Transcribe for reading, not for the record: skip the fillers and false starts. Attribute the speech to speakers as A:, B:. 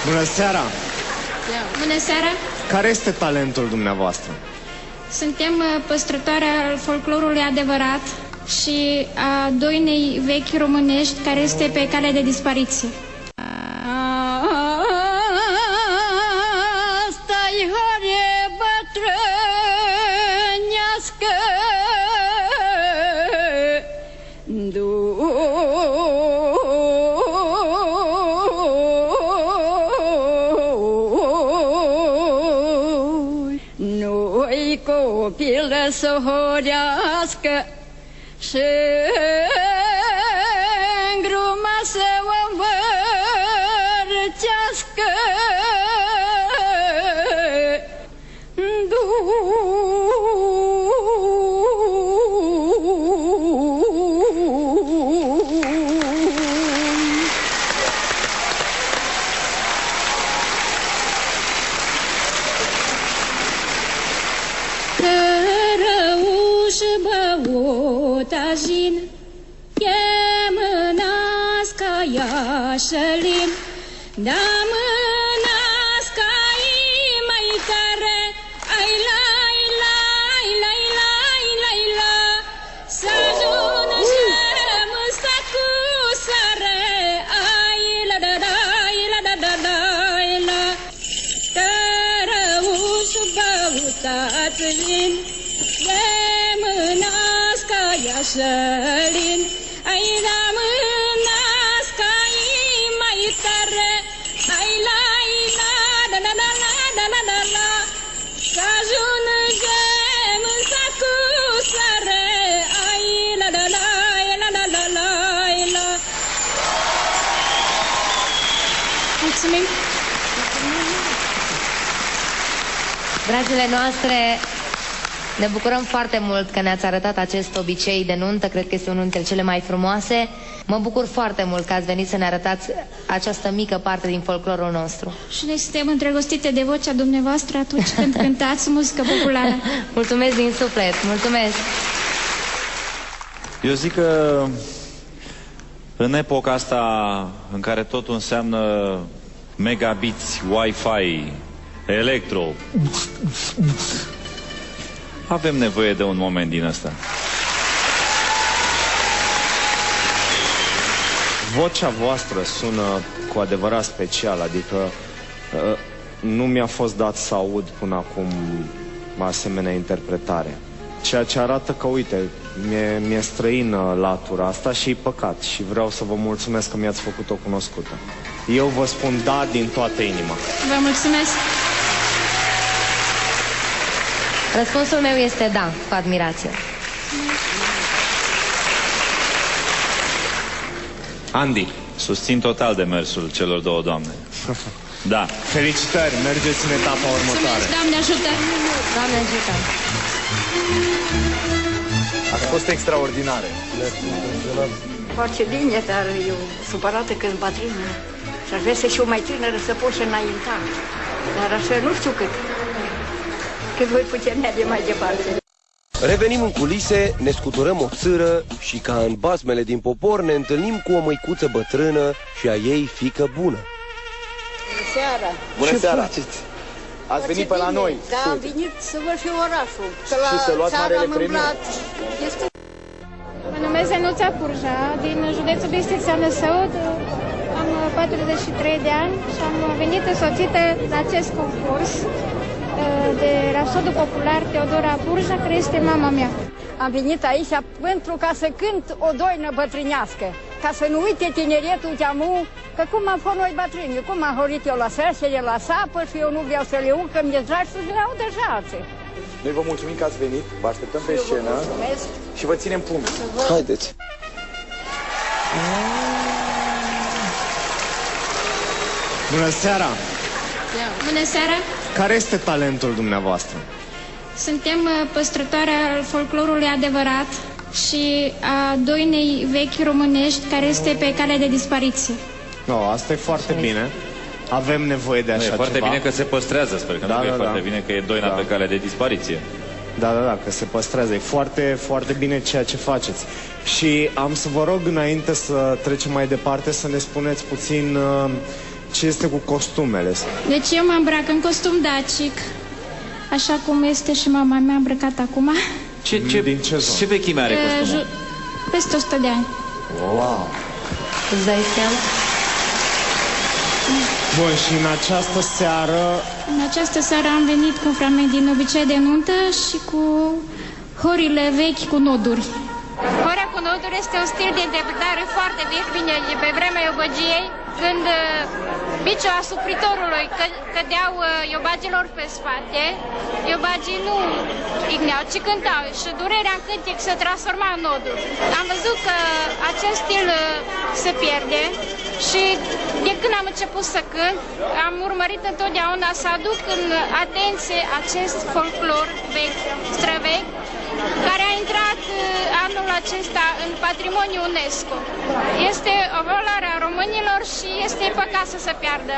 A: Bună seara!
B: Bună seara!
A: Care este talentul dumneavoastră?
B: Suntem păstrătoare al folclorului adevărat și a doinei vechi românești care este pe cale de dispariție. Asta-i hare bătrânească, noi copilă să horească și îngruma să o învârtească. Tajin, e mânaska iașălin, da mânaska-i mai tare, ai lai, lai, lai, lai, lai, la, să ajună și-mâsta cu sare, ai la da da, la da da da, la, cărăușu băutațin, e mânaska iașălin, ai da mânaska-i mai tare, ai lai la da da da la da la da la, să ajungem în sacu sare, ai la da la la la la la la. Mulțumim!
C: Dragile noastre, ne bucurăm foarte mult că ne-ați arătat acest obicei de nuntă, cred că este unul dintre cele mai frumoase. Mă bucur foarte mult că ați venit să ne arătați această mică parte din folclorul nostru.
B: Și noi suntem îndrăgostite de vocea dumneavoastră atunci când cântați muzică populară.
C: Mulțumesc din suflet, mulțumesc!
D: Eu zic că în epoca asta în care totul înseamnă megabiți, Wi-Fi, electro, avem nevoie de un moment din ăsta.
A: Vocea voastră sună cu adevărat special, adică nu mi-a fost dat să aud până acum asemenea interpretare. Ceea ce arată că, uite, mi-e străină latura asta și e păcat și vreau să vă mulțumesc că mi-ați făcut-o cunoscută. Eu vă spun da din toată inima.
B: Vă mulțumesc!
C: Răspunsul meu este da, cu admirație.
A: Andy.
D: Susțin total demersul celor două doamne. Da.
A: Felicitări, mergeți în etapa următoare.
B: Doamne ajută!
C: Doamne ajută!
E: A fost extraordinare.
F: Foarte bine, dar eu supărată când bătrână. Și aș vrea să fiu mai tânără, să pot și înainta. Dar așa nu știu cât voi putea merge mai departe.
G: Revenim în culise, ne scuturăm o țâră și ca în basmele din popor ne întâlnim cu o măicuță bătrână și a ei fiică bună.
F: Bună seara!
E: Bună seara!
G: Faceți?
E: Ați venit pe la noi?
F: Da, am venit să văd și orașul. Că
E: și să luați marele premiu?
B: Mă numesc Zenuța Purja, din județul Bistrița Năsăud. Am 43 de ani și am venit însoțită la acest concurs de Rapsodul Popular Teodora Purja, care este mama mea.
F: Am venit aici pentru ca să cânt o doină bătrânească, ca să nu uite tineretul de-amu, că cum am fost noi bătrâni, cum am horit eu la sărsele, la sapă și eu nu vreau să le urc, că mi-e dragi să le audă și alții.
E: Noi vă mulțumim că ați venit, vă așteptăm pe scenă și vă ținem pumni.
G: Haideți!
A: Bună seara!
B: Bună seara!
A: Care este talentul dumneavoastră?
B: Suntem păstrătoare al folclorului adevărat și a doinei vechi românești care este pe cale de dispariție.
A: No, asta e foarte bine. Avem nevoie de așa ceva.
D: E foarte bine că se păstrează, sper că nu e foarte bine că e doina pe cale de dispariție.
A: Da, că se păstrează. E foarte, foarte bine ceea ce faceți. Și am să vă rog, înainte să trecem mai departe, să ne spuneți puțin ce este cu costumele?
B: Deci eu mă îmbrac în costum dacic, așa cum este și mama mea îmbrăcat acum.
D: Ce vechime are costumul?
B: Peste 100 de ani.
A: Wow!
C: Îți dai seama?
A: Bun, și în această seară...
B: În această seară am venit cu un fragment din Obicei de nuntă și cu horile vechi cu noduri. Horea cu noduri este un stil de interpretare foarte vechi, bine, pe vremea iobăgiei, când biciul asupritorului cădeau iobagilor pe spate, iobagii nu igneau, ci cântau și durerea în cântec se transforma în noduri. Am văzut că acest stil se pierde și de când am început să cânt, am urmărit întotdeauna să aduc în atenție acest folclor vechi, străvechi, care a intrat anul acesta în patrimoniul UNESCO. Este o valoare a românilor și este păcat să se piardă.